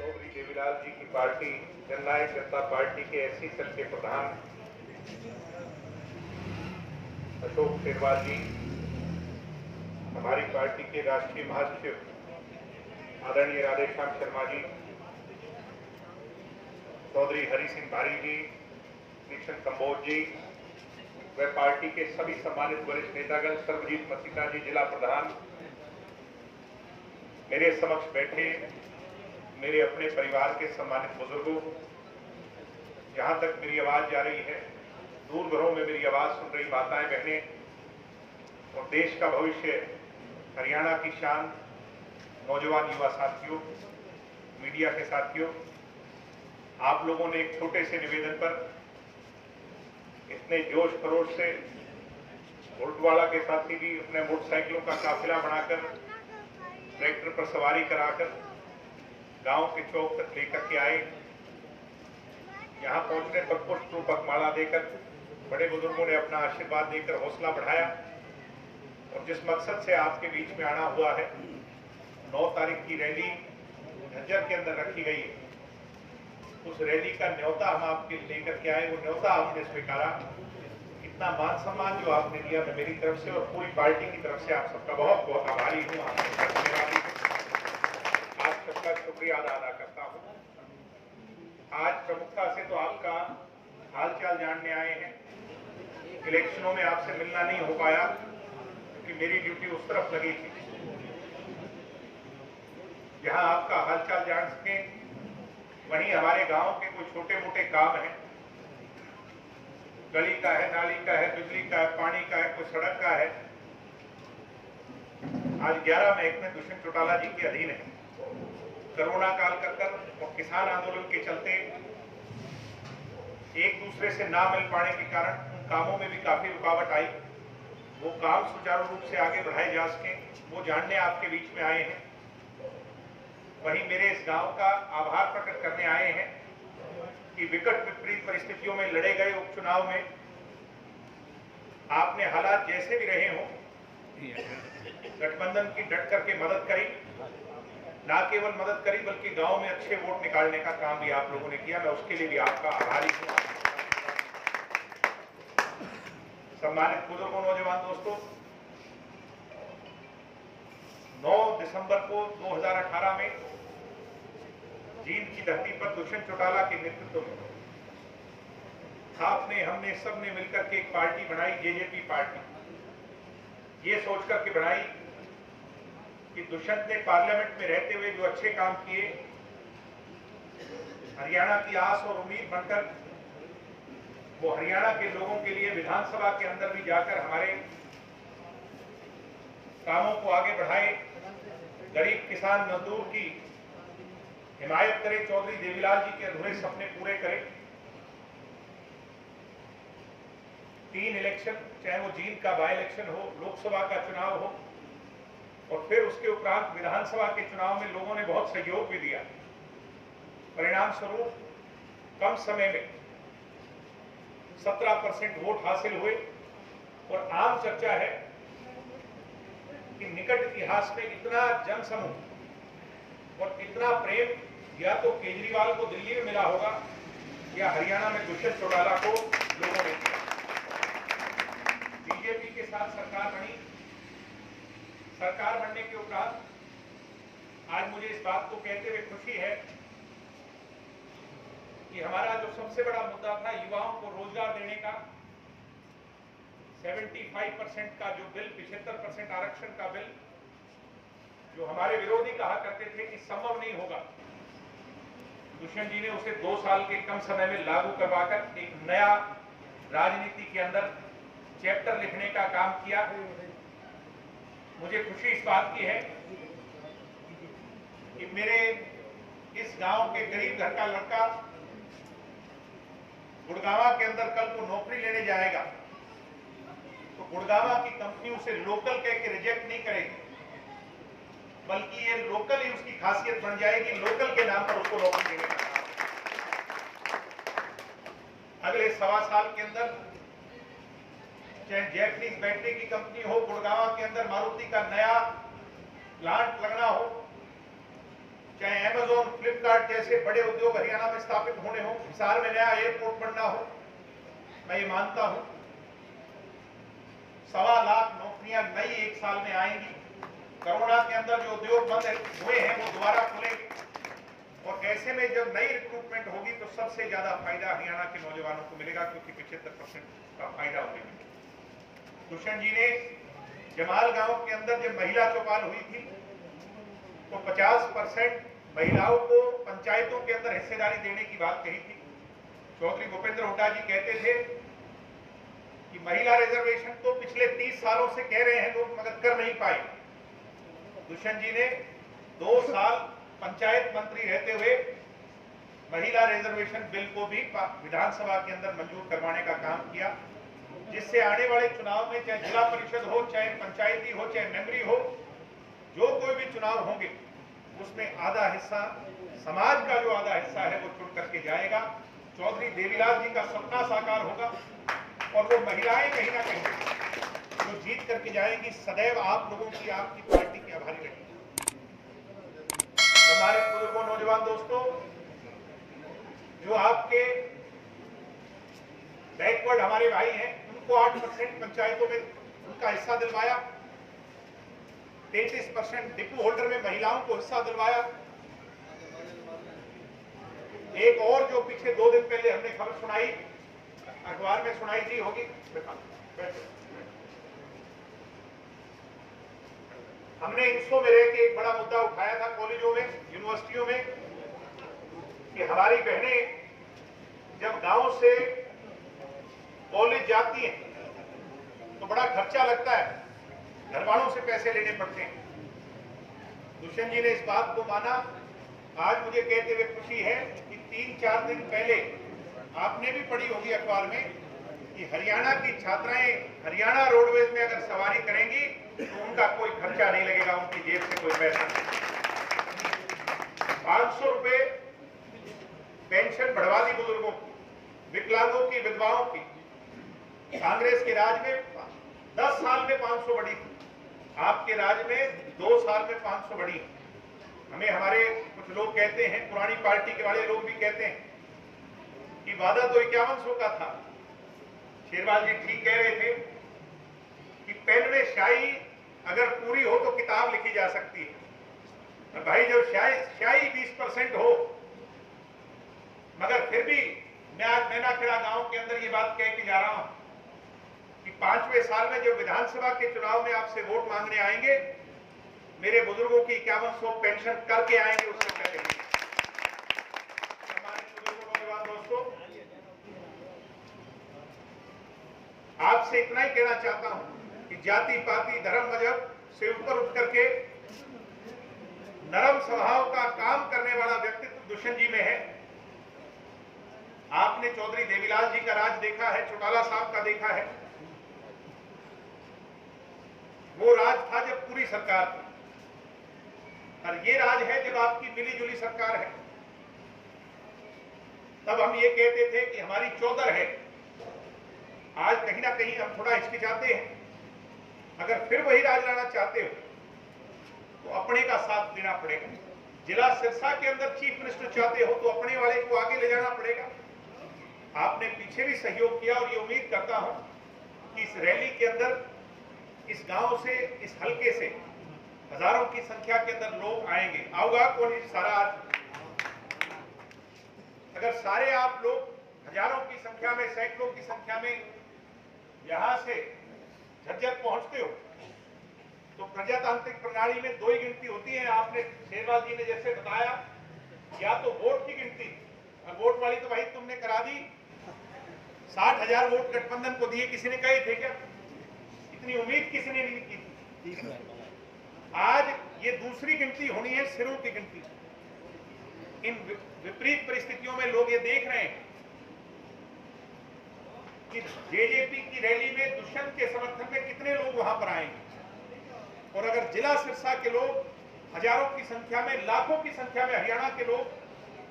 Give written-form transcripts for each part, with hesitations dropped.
चौधरी देवीलाल जी की पार्टी जननायक जनता पार्टी के SC cell के प्रधान अशोक सेरवाल जी, हमारी पार्टी के राष्ट्रीय महासचिव आदरणीय राधेश्याम शर्मा जी, चौधरी हरि सिंह भारी जी, किशन कंबोज जी व पार्टी के सभी सम्मानित वरिष्ठ नेतागण, सर्वजीत मसीता जी जिला प्रधान, मेरे समक्ष बैठे मेरे अपने परिवार के सम्मानित बुजुर्गों, जहां तक मेरी आवाज जा रही है, दूर घरों में मेरी आवाज सुन रही माताएं बहनें और देश का भविष्य, हरियाणा की शान, नौजवान युवा साथियों, मीडिया के साथियों, आप लोगों ने एक छोटे से निवेदन पर इतने जोश खरोश से बुलटवाड़ा के साथी भी अपने मोटरसाइकिलों का काफिला बनाकर ट्रैक्टर पर सवारी कराकर गांव के चौक तक लेकर के आए। यहां पहुंचने पर पुष्प रूपक माला देकर बड़े बुजुर्गों ने अपना आशीर्वाद देकर हौसला बढ़ाया और जिस मकसद से आपके बीच में आना हुआ है, 9 तारीख की रैली झज्जर के अंदर रखी गई है, उस रैली का न्योता हम आपके लेकर के आए, वो न्योता आपने स्वीकारा। इतना मान सम्मान जो आपने दिया, मैं मेरी तरफ से और पूरी पार्टी की तरफ से आप सबका बहुत बहुत आभारी हूँ, आप सबका शुक्रिया अदा करता हूँ। आज प्रमुखता से तो आपका हालचाल जानने आए हैं। इलेक्शनों में आपसे मिलना नहीं हो पाया क्योंकि मेरी ड्यूटी उस तरफ लगी थी। जहां आपका हालचाल जान सके, वहीं हमारे गांव के कुछ छोटे मोटे काम हैं, गली का है, नाली का है, बिजली का है, पानी का है, कुछ सड़क का है। आज 11 महकमे दुष्यंत चौटाला जी के अधीन है। कोरोना काल कर और किसान आंदोलन के चलते एक दूसरे से ना मिल पाने के कारण उन कामों में भी काफी रुकावट आई। वो काम सुचारू रूप से आगे बढ़ाए जा सके, वो जानने आपके बीच में आए हैं। वहीं मेरे इस गांव का आभार प्रकट करने आए हैं कि विकट विपरीत परिस्थितियों में लड़े गए उपचुनाव में आपने हालात जैसे भी रहे हों, गठबंधन की डट करके मदद करी, ना केवल मदद करी बल्कि गांव में अच्छे वोट निकालने का काम भी आप लोगों ने किया। मैं उसके लिए भी आपका आभारी हूं। सम्मानित बुजुर्गों, नौजवान दोस्तों, 9 दिसंबर को 2018 में जींद की धरती पर दुष्यंत चौटाला के नेतृत्व में आपने, हमने, सबने मिलकर के एक पार्टी बनाई, जेजेपी पार्टी। ये सोचकर के बनाई कि दुष्यंत ने पार्लियामेंट में रहते हुए जो अच्छे काम किए, हरियाणा की आस और उम्मीद बनकर वो हरियाणा के लोगों के लिए विधानसभा के अंदर भी जाकर हमारे कामों को आगे बढ़ाए, गरीब किसान मजदूर की हिमायत करे, चौधरी देवीलाल जी के अधूरे सपने पूरे करे। 3 इलेक्शन, चाहे वो जींद का बाई इलेक्शन हो, लोकसभा का चुनाव हो और फिर उसके उपरांत विधानसभा के चुनाव में लोगों ने बहुत सहयोग भी दिया। परिणाम स्वरूप कम समय में 17% वोट हासिल हुए और आम चर्चा है कि निकट इतिहास में इतना जनसमूह और इतना प्रेम या तो केजरीवाल को दिल्ली में मिला होगा या हरियाणा में दुष्यंत चौटाला को लोगों ने दिया। बीजेपी के साथ सरकार बनी। सरकार बनने के उपरांत आज मुझे इस बात को कहते हुए खुशी है कि हमारा जो सबसे बड़ा मुद्दा था, युवाओं को रोजगार देने का, 75% का जो बिल, 75% आरक्षण का बिल, जो हमारे विरोधी कहा करते थे कि संभव नहीं होगा, दुष्यंत जी ने उसे 2 साल के कम समय में लागू करवाकर एक नया राजनीति के अंदर चैप्टर लिखने का काम किया। मुझे खुशी इस बात की है कि मेरे इस गांव के गरीब घर का लड़का गुड़गांव के अंदर कल को नौकरी लेने जाएगा तो गुड़गांव की कंपनी उसे लोकल कह के रिजेक्ट नहीं करेगी, बल्कि ये लोकल ही उसकी खासियत बन जाएगी, लोकल के नाम पर उसको नौकरी देने का। अगले 1.25 साल के अंदर चाहे जैपनीज बैटरी की कंपनी हो, गुड़गांव के अंदर मारुति का नया प्लांट लगना हो, चाहे अमेजोन, फ्लिपकार्ट जैसे बड़े उद्योग हरियाणा में स्थापित होने हो, हिसार में नया एयरपोर्ट बनना हो, मैं ये मानता हूं 1.25 लाख नौकरियां नई 1 साल में आएंगी। कोरोना के अंदर जो उद्योग बंद हुए हैं वो दोबारा खुलेंगे और ऐसे में जब नई रिक्रूटमेंट होगी तो सबसे ज्यादा फायदा हरियाणा के नौजवानों को मिलेगा, क्योंकि 75% का फायदा उन्हें मिलेगा। दुष्यंत जी ने जमाल गांव के अंदर जब महिला चौपाल हुई थी तो 50% महिलाओं को पंचायतों के अंदर हिस्सेदारी देने की बात कही थी। चौधरी भूपेंद्र हुड्डा जी कहते थे कि महिला रिजर्वेशन तो पिछले 30 सालों से कह रहे हैं लोग, मगर कर नहीं पाए। दुष्यंत जी ने 2 साल पंचायत मंत्री रहते हुए महिला रिजर्वेशन बिल को भी विधानसभा के अंदर मंजूर करवाने का काम किया, जिससे आने वाले चुनाव में चाहे जिला परिषद हो, चाहे पंचायती हो, चाहे मेमरी हो, जो कोई भी चुनाव होंगे उसमें आधा हिस्सा समाज का जो आधा हिस्सा है वो छुट करके जाएगा। चौधरी देवीलाल जी का सपना साकार होगा और वो महिलाएं कहीं ना कहीं जो जीत करके जाएंगी सदैव आप लोगों की, आपकी पार्टी की आभारी रहेगी। हमारे बुजुर्गों, नौजवान दोस्तों, जो आपके बैकवर्ड हमारे भाई हैं उनको 8% पंचायतों में उनका हिस्सा दिलवाया, 33% डिपो होल्डर में महिलाओं को हिस्सा दिलवाया। एक और जो पिछले 2 दिन पहले हमने खबर सुनाई, अखबार में सुनाई दी होगी, हमने इंसो में रह के एक बड़ा मुद्दा उठाया था कॉलेजों में, यूनिवर्सिटियों में, कि हमारी बहनें जब गांव से कॉलेज जाती हैं तो बड़ा खर्चा लगता है, घर वालों से पैसे लेने पड़ते हैं। दुष्यंत जी ने इस बात को माना। आज मुझे कहते हुए खुशी है कि 3-4 दिन पहले आपने भी पढ़ी होगी अखबार में कि हरियाणा की छात्राएं हरियाणा रोडवेज में अगर सवारी करेंगी तो उनका कोई खर्चा नहीं लगेगा, उनकी जेब से कोई पैसा नहीं। 500 रुपए पेंशन बढ़वा दी बुजुर्गों की, विकलांगों की, विधवाओं की। कांग्रेस के राज में 10 साल में 500 बढ़ी थी, आपके राज में 2 साल में 500 बढ़ी। हमें हमारे कुछ लोग कहते हैं, पुरानी पार्टी के वाले लोग भी कहते हैं कि वादा तो 5100 का था। शेरवाल जी ठीक कह रहे थे कि पेन में स्याही अगर पूरी हो तो किताब लिखी जा सकती है। भाई जब स्याही 20% हो, मगर फिर भी मैं आज नैनाखेड़ा गांव के अंदर ये बात कह के जा रहा हूं कि 5वें साल में जब विधानसभा के चुनाव में आपसे वोट मांगने आएंगे, मेरे बुजुर्गों की 5100 पेंशन करके आएंगे। उससे पहले हमारे बुजुर्गों, नौजवान दोस्तों, आपसे इतना ही कहना चाहता हूं कि जाति पाति धर्म मजहब से ऊपर उठ करके नरम स्वभाव का काम करने वाला व्यक्तित्व दुष्यंत जी में है। आपने चौधरी देवीलाल जी का राज देखा है, चौटाला साहब का देखा है। वो राज था जब पूरी सरकार थी, और ये राज है जब आपकी मिली जुली सरकार है। तब हम ये कहते थे कि हमारी चौधर है। आज कहीं ना कहीं हम थोड़ा हिचकिचाते हैं। अगर फिर वही राज लाना चाहते हो तो अपने का साथ देना पड़ेगा। जिला सिरसा के अंदर चीफ मिनिस्टर चाहते हो तो अपने वाले को आगे ले जाना पड़ेगा। आपने पीछे भी सहयोग किया और ये उम्मीद करता हूं कि इस रैली के अंदर इस गांव से, इस हलके से हजारों की संख्या के अंदर लोग आएंगे। आओगा कौन सारा? अगर सारे आप लोग हजारों की संख्या में, सैकड़ों की संख्या में यहां से झज्जर पहुंचते हो तो प्रजातांत्रिक प्रणाली में 2 ही गिनती होती है। आपने शेरवाल जी ने जैसे बताया, या तो वोट की गिनती, और वोट वाली तो भाई तुमने करा दी। 60,000 वोट गठबंधन को दिए, किसी ने कहे थे क्या? इतनी उम्मीद किसी ने नहीं की थी। आज ये दूसरी गिनती होनी है, सिरों की गिनती। इन विपरीत परिस्थितियों में लोग ये देख रहे हैं कि जेजेपी की रैली में दुष्यंत के समर्थन में कितने लोग वहां पर आएंगे। और अगर जिला सिरसा के लोग हजारों की संख्या में, लाखों की संख्या में हरियाणा के लोग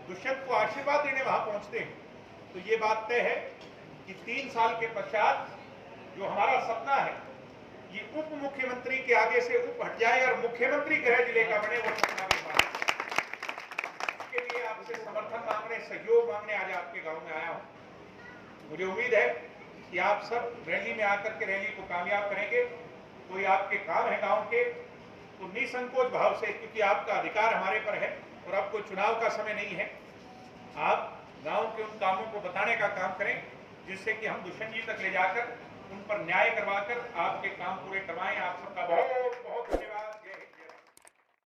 दुष्यंत को आशीर्वाद देने वहां पहुंचते हैं, तो ये बात तय है कि 3 साल के पश्चात जो हमारा सपना है, ये उप मुख्यमंत्री के आगे से उप हट जाए और मुख्यमंत्री गृह जिले का बने, वो सपना भी पाए। इसके लिए आपसे समर्थन मांगने, सहयोग मांगने आज आपके गांव में आया हूं। मुझे उम्मीद है कि आप सब रैली में आकर के रैली को कामयाब करेंगे। कोई आपके काम है गांव के, तो निसंकोच भाव से, क्योंकि आपका अधिकार हमारे पर है और अब कोई चुनाव का समय नहीं है, आप गांव के उन कामों को बताने का काम करें जिससे कि हम दुष्यंत जी तक ले जाकर उन पर न्याय करवाकर आपके काम पूरे करवाएं। आप सबका बहुत